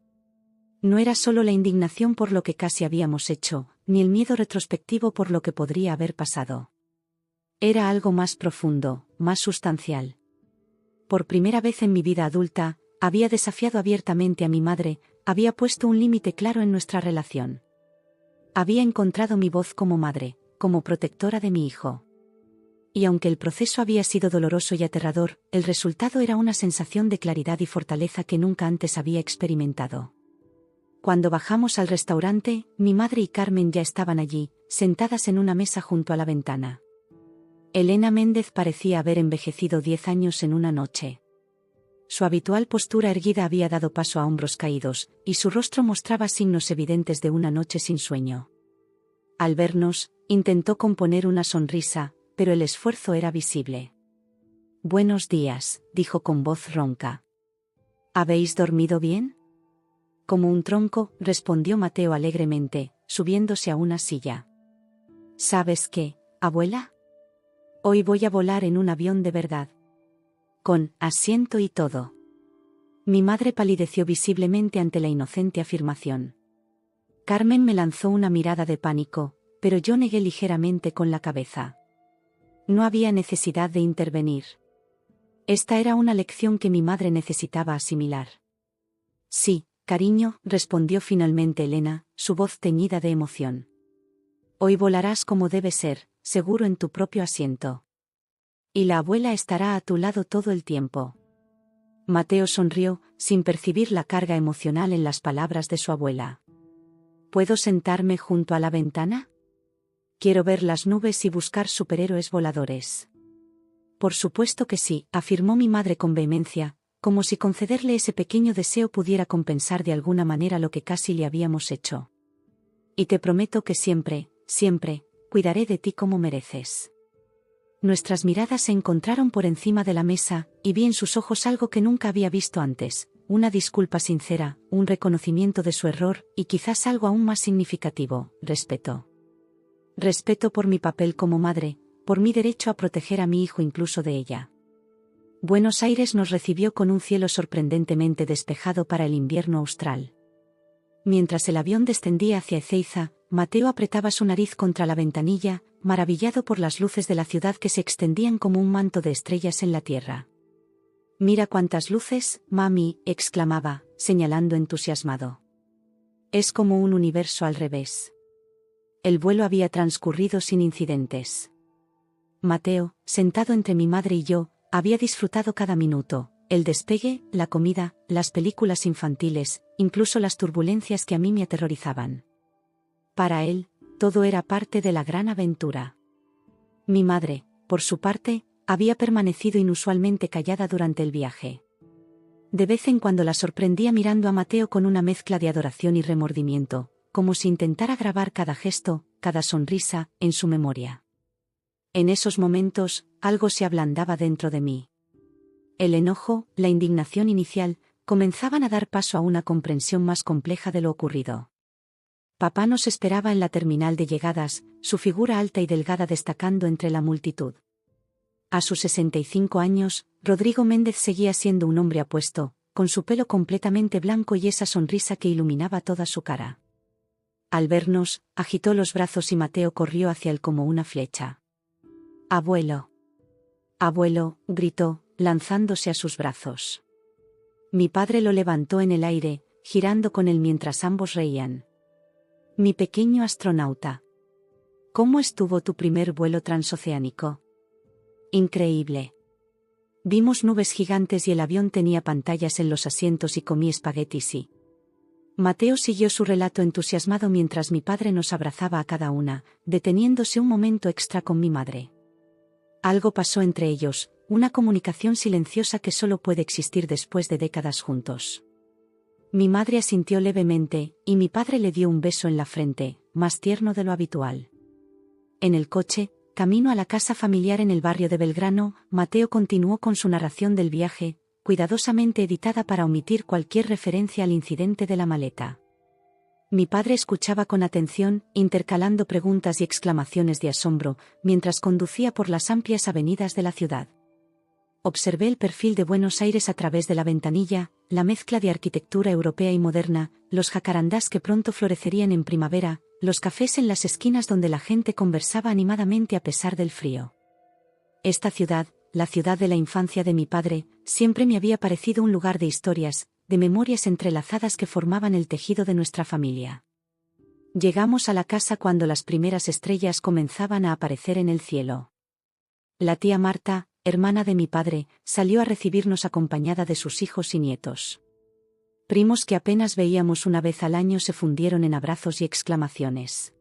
No era solo la indignación por lo que casi habíamos hecho, ni el miedo retrospectivo por lo que podría haber pasado. Era algo más profundo, más sustancial. Por primera vez en mi vida adulta, había desafiado abiertamente a mi madre, había puesto un límite claro en nuestra relación. Había encontrado mi voz como madre, como protectora de mi hijo. Y aunque el proceso había sido doloroso y aterrador, el resultado era una sensación de claridad y fortaleza que nunca antes había experimentado. Cuando bajamos al restaurante, mi madre y Carmen ya estaban allí, sentadas en una mesa junto a la ventana. Elena Méndez parecía haber envejecido 10 años en una noche. Su habitual postura erguida había dado paso a hombros caídos, y su rostro mostraba signos evidentes de una noche sin sueño. Al vernos, intentó componer una sonrisa, pero el esfuerzo era visible. «Buenos días», dijo con voz ronca. «¿Habéis dormido bien?» Como un tronco, respondió Mateo alegremente, subiéndose a una silla. «¿Sabes qué, abuela? Hoy voy a volar en un avión de verdad. Con asiento y todo». Mi madre palideció visiblemente ante la inocente afirmación. Carmen me lanzó una mirada de pánico, pero yo negué ligeramente con la cabeza. No había necesidad de intervenir. Esta era una lección que mi madre necesitaba asimilar. «Sí, cariño», respondió finalmente Elena, su voz teñida de emoción. «Hoy volarás como debe ser, seguro en tu propio asiento. Y la abuela estará a tu lado todo el tiempo». Mateo sonrió, sin percibir la carga emocional en las palabras de su abuela. «¿Puedo sentarme junto a la ventana? Quiero ver las nubes y buscar superhéroes voladores». «Por supuesto que sí», afirmó mi madre con vehemencia, como si concederle ese pequeño deseo pudiera compensar de alguna manera lo que casi le habíamos hecho. «Y te prometo que siempre, siempre, cuidaré de ti como mereces». Nuestras miradas se encontraron por encima de la mesa, y vi en sus ojos algo que nunca había visto antes, una disculpa sincera, un reconocimiento de su error, y quizás algo aún más significativo, respeto. Respeto por mi papel como madre, por mi derecho a proteger a mi hijo incluso de ella. Buenos Aires nos recibió con un cielo sorprendentemente despejado para el invierno austral. Mientras el avión descendía hacia Ezeiza, Mateo apretaba su nariz contra la ventanilla, maravillado por las luces de la ciudad que se extendían como un manto de estrellas en la tierra. «Mira cuántas luces, mami», exclamaba, señalando entusiasmado. «Es como un universo al revés». El vuelo había transcurrido sin incidentes. Mateo, sentado entre mi madre y yo, había disfrutado cada minuto, el despegue, la comida, las películas infantiles, incluso las turbulencias que a mí me aterrorizaban. Para él, todo era parte de la gran aventura. Mi madre, por su parte, había permanecido inusualmente callada durante el viaje. De vez en cuando la sorprendía mirando a Mateo con una mezcla de adoración y remordimiento, como si intentara grabar cada gesto, cada sonrisa, en su memoria. En esos momentos, algo se ablandaba dentro de mí. El enojo, la indignación inicial, comenzaban a dar paso a una comprensión más compleja de lo ocurrido. Papá nos esperaba en la terminal de llegadas, su figura alta y delgada destacando entre la multitud. A sus 65 años, Rodrigo Méndez seguía siendo un hombre apuesto, con su pelo completamente blanco y esa sonrisa que iluminaba toda su cara. Al vernos, agitó los brazos y Mateo corrió hacia él como una flecha. «Abuelo. Abuelo», gritó, lanzándose a sus brazos. Mi padre lo levantó en el aire, girando con él mientras ambos reían. «Mi pequeño astronauta. ¿Cómo estuvo tu primer vuelo transoceánico?» «Increíble. Vimos nubes gigantes y el avión tenía pantallas en los asientos y comí espaguetis y...». Mateo siguió su relato entusiasmado mientras mi padre nos abrazaba a cada una, deteniéndose un momento extra con mi madre. Algo pasó entre ellos, una comunicación silenciosa que solo puede existir después de décadas juntos. Mi madre asintió levemente, y mi padre le dio un beso en la frente, más tierno de lo habitual. En el coche, camino a la casa familiar en el barrio de Belgrano, Mateo continuó con su narración del viaje, cuidadosamente editada para omitir cualquier referencia al incidente de la maleta. Mi padre escuchaba con atención, intercalando preguntas y exclamaciones de asombro, mientras conducía por las amplias avenidas de la ciudad. Observé el perfil de Buenos Aires a través de la ventanilla, la mezcla de arquitectura europea y moderna, los jacarandás que pronto florecerían en primavera, los cafés en las esquinas donde la gente conversaba animadamente a pesar del frío. Esta ciudad, la ciudad de la infancia de mi padre, siempre me había parecido un lugar de historias, de memorias entrelazadas que formaban el tejido de nuestra familia. Llegamos a la casa cuando las primeras estrellas comenzaban a aparecer en el cielo. La tía Marta, hermana de mi padre, salió a recibirnos acompañada de sus hijos y nietos. Primos que apenas veíamos una vez al año se fundieron en abrazos y exclamaciones.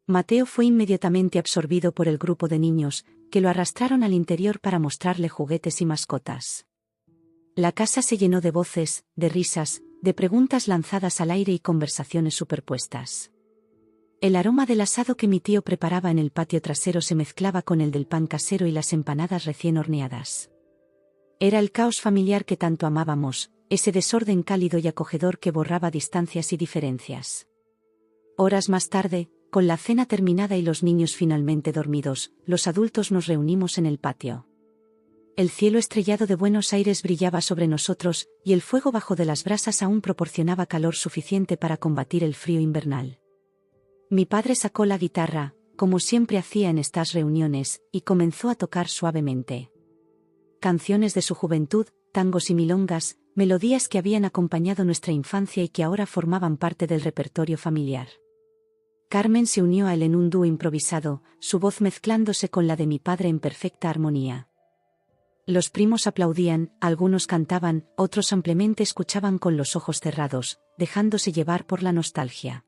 Mateo fue inmediatamente absorbido por el grupo de niños, que lo arrastraron al interior para mostrarle juguetes y mascotas. La casa se llenó de voces, de risas, de preguntas lanzadas al aire y conversaciones superpuestas. El aroma del asado que mi tío preparaba en el patio trasero se mezclaba con el del pan casero y las empanadas recién horneadas. Era el caos familiar que tanto amábamos, ese desorden cálido y acogedor que borraba distancias y diferencias. Horas más tarde, con la cena terminada y los niños finalmente dormidos, los adultos nos reunimos en el patio. El cielo estrellado de Buenos Aires brillaba sobre nosotros, y el fuego bajo de las brasas aún proporcionaba calor suficiente para combatir el frío invernal. Mi padre sacó la guitarra, como siempre hacía en estas reuniones, y comenzó a tocar suavemente. Canciones de su juventud, tangos y milongas, melodías que habían acompañado nuestra infancia y que ahora formaban parte del repertorio familiar. Carmen se unió a él en un dúo improvisado, su voz mezclándose con la de mi padre en perfecta armonía. Los primos aplaudían, algunos cantaban, otros ampliamente escuchaban con los ojos cerrados, dejándose llevar por la nostalgia.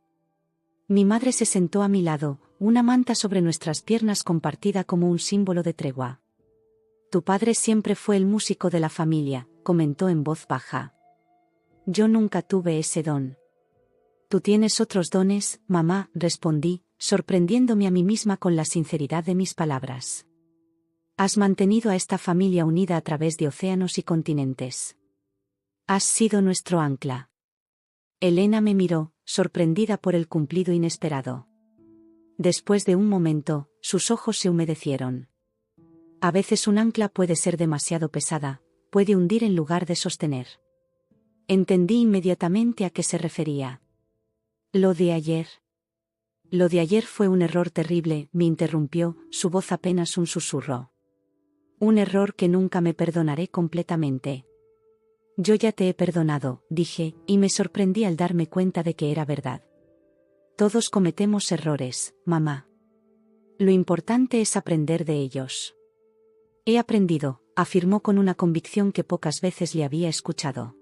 Mi madre se sentó a mi lado, una manta sobre nuestras piernas compartida como un símbolo de tregua. Tu padre siempre fue el músico de la familia, comentó en voz baja. Yo nunca tuve ese don. Tú tienes otros dones, mamá, respondí, sorprendiéndome a mí misma con la sinceridad de mis palabras. Has mantenido a esta familia unida a través de océanos y continentes. Has sido nuestro ancla. Elena me miró, sorprendida por el cumplido inesperado. Después de un momento, sus ojos se humedecieron. A veces un ancla puede ser demasiado pesada, puede hundir en lugar de sostener. Entendí inmediatamente a qué se refería. Lo de ayer. Lo de ayer fue un error terrible, me interrumpió, su voz apenas un susurro. Un error que nunca me perdonaré completamente. Yo ya te he perdonado, dije, y me sorprendí al darme cuenta de que era verdad. Todos cometemos errores, mamá. Lo importante es aprender de ellos. He aprendido, afirmó con una convicción que pocas veces le había escuchado.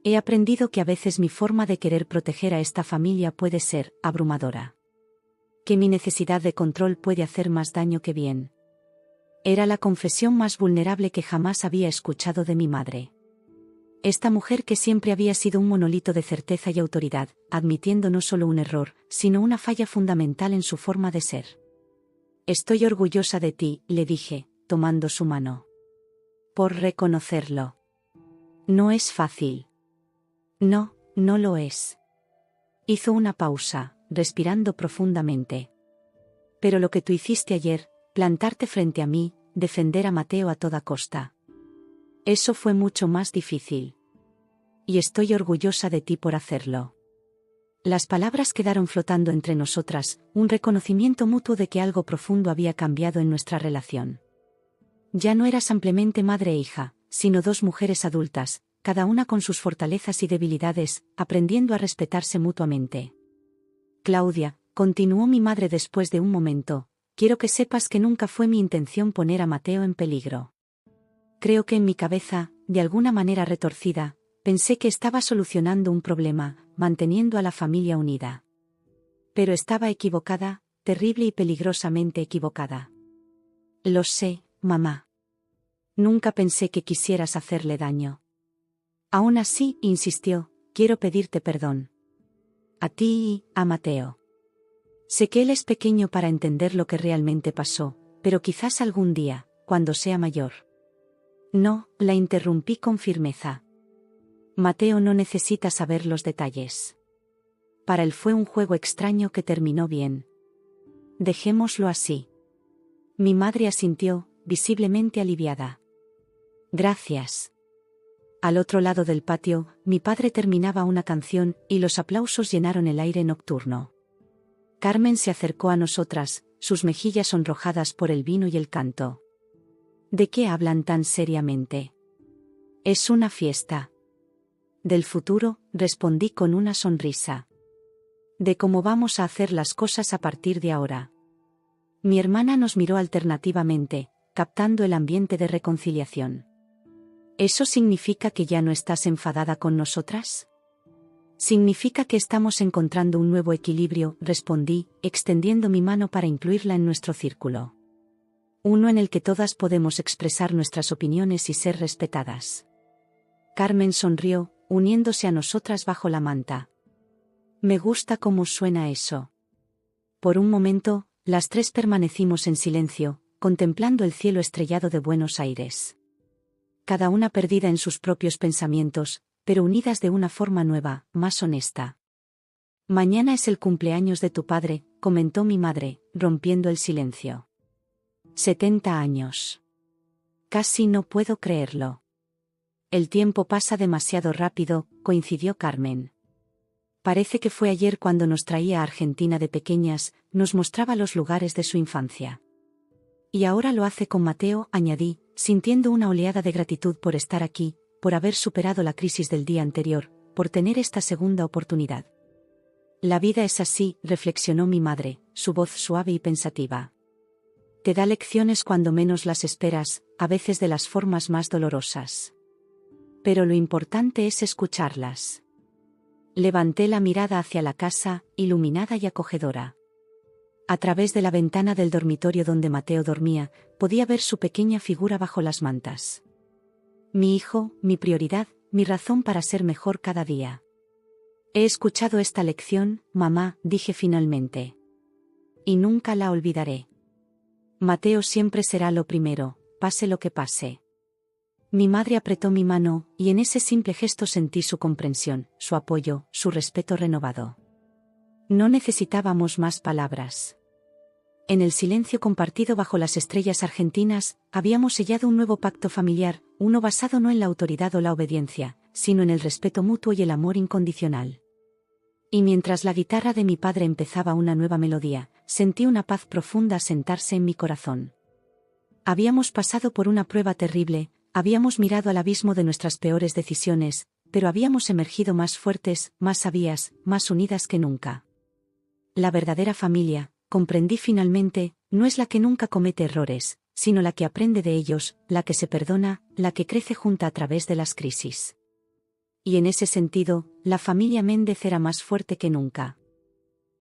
He aprendido que a veces mi forma de querer proteger a esta familia puede ser abrumadora. Que mi necesidad de control puede hacer más daño que bien. Era la confesión más vulnerable que jamás había escuchado de mi madre. Esta mujer que siempre había sido un monolito de certeza y autoridad, admitiendo no solo un error, sino una falla fundamental en su forma de ser. Estoy orgullosa de ti, le dije, tomando su mano. Por reconocerlo. No es fácil. No, no lo es. Hizo una pausa, respirando profundamente. Pero lo que tú hiciste ayer, plantarte frente a mí, defender a Mateo a toda costa. Eso fue mucho más difícil. Y estoy orgullosa de ti por hacerlo. Las palabras quedaron flotando entre nosotras, un reconocimiento mutuo de que algo profundo había cambiado en nuestra relación. Ya no era simplemente madre e hija, sino dos mujeres adultas, cada una con sus fortalezas y debilidades, aprendiendo a respetarse mutuamente. Claudia, continuó mi madre después de un momento, quiero que sepas que nunca fue mi intención poner a Mateo en peligro. Creo que en mi cabeza, de alguna manera retorcida, pensé que estaba solucionando un problema, manteniendo a la familia unida. Pero estaba equivocada, terrible y peligrosamente equivocada. Lo sé, mamá. Nunca pensé que quisieras hacerle daño. Aún así, insistió, quiero pedirte perdón. A ti y a Mateo. Sé que él es pequeño para entender lo que realmente pasó, pero quizás algún día, cuando sea mayor. No, la interrumpí con firmeza. Mateo no necesita saber los detalles. Para él fue un juego extraño que terminó bien. Dejémoslo así. Mi madre asintió, visiblemente aliviada. Gracias. Al otro lado del patio, mi padre terminaba una canción, y los aplausos llenaron el aire nocturno. Carmen se acercó a nosotras, sus mejillas sonrojadas por el vino y el canto. ¿De qué hablan tan seriamente? Es una fiesta. Del futuro, respondí con una sonrisa. De cómo vamos a hacer las cosas a partir de ahora. Mi hermana nos miró alternativamente, captando el ambiente de reconciliación. ¿Eso significa que ya no estás enfadada con nosotras? Significa que estamos encontrando un nuevo equilibrio, respondí, extendiendo mi mano para incluirla en nuestro círculo. Uno en el que todas podemos expresar nuestras opiniones y ser respetadas. Carmen sonrió, uniéndose a nosotras bajo la manta. Me gusta cómo suena eso. Por un momento, las tres permanecimos en silencio, contemplando el cielo estrellado de Buenos Aires. Cada una perdida en sus propios pensamientos, pero unidas de una forma nueva, más honesta. Mañana es el cumpleaños de tu padre, comentó mi madre, rompiendo el silencio. 70 años. Casi no puedo creerlo. El tiempo pasa demasiado rápido, coincidió Carmen. Parece que fue ayer cuando nos traía a Argentina de pequeñas, nos mostraba los lugares de su infancia. Y ahora lo hace con Mateo, añadí, sintiendo una oleada de gratitud por estar aquí, por haber superado la crisis del día anterior, por tener esta segunda oportunidad. La vida es así, reflexionó mi madre, su voz suave y pensativa. Te da lecciones cuando menos las esperas, a veces de las formas más dolorosas. Pero lo importante es escucharlas. Levanté la mirada hacia la casa, iluminada y acogedora. A través de la ventana del dormitorio donde Mateo dormía, podía ver su pequeña figura bajo las mantas. Mi hijo, mi prioridad, mi razón para ser mejor cada día. He escuchado esta lección, mamá, dije finalmente. Y nunca la olvidaré. Mateo siempre será lo primero, pase lo que pase. Mi madre apretó mi mano, y en ese simple gesto sentí su comprensión, su apoyo, su respeto renovado. No necesitábamos más palabras. En el silencio compartido bajo las estrellas argentinas, habíamos sellado un nuevo pacto familiar, uno basado no en la autoridad o la obediencia, sino en el respeto mutuo y el amor incondicional. Y mientras la guitarra de mi padre empezaba una nueva melodía, sentí una paz profunda sentarse en mi corazón. Habíamos pasado por una prueba terrible, habíamos mirado al abismo de nuestras peores decisiones, pero habíamos emergido más fuertes, más sabias, más unidas que nunca. La verdadera familia, comprendí finalmente, no es la que nunca comete errores, sino la que aprende de ellos, la que se perdona, la que crece junta a través de las crisis. Y en ese sentido, la familia Méndez era más fuerte que nunca.